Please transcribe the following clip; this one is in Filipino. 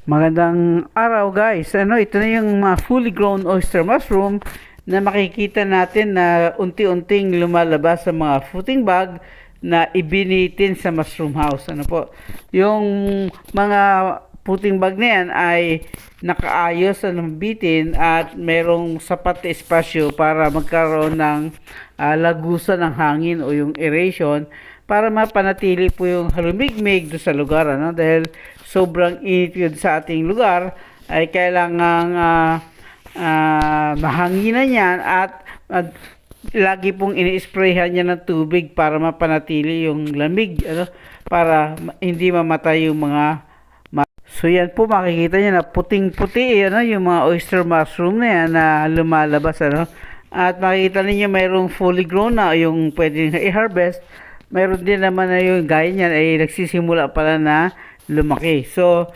Magandang araw guys. Ito na yung mga fully grown oyster mushroom na makikita natin na unti-unting lumalabas sa mga fruiting bag na ibinitin sa mushroom house. Yung mga fruiting bag na yan ay nakaayos na bitin at merong sapat na espasyo para magkaroon ng lagusan ng hangin o yung aeration para mapanatili po yung halumigmig doon sa lugar, dahil sobrang init yun sa ating lugar ay kailangang mahanginan yan at lagi pong ini-sprayhan niya ng tubig para mapanatili yung lamig, para hindi mamatay yung mga so yan po, makikita niyo na puting-puti yung mga oyster mushroom na yan na lumalabas, at makikita niyo mayroong fully grown na yung pwede na i-harvest. Mayroon din naman na yung gaya niyan ay nagsisimula pala na lumaki. So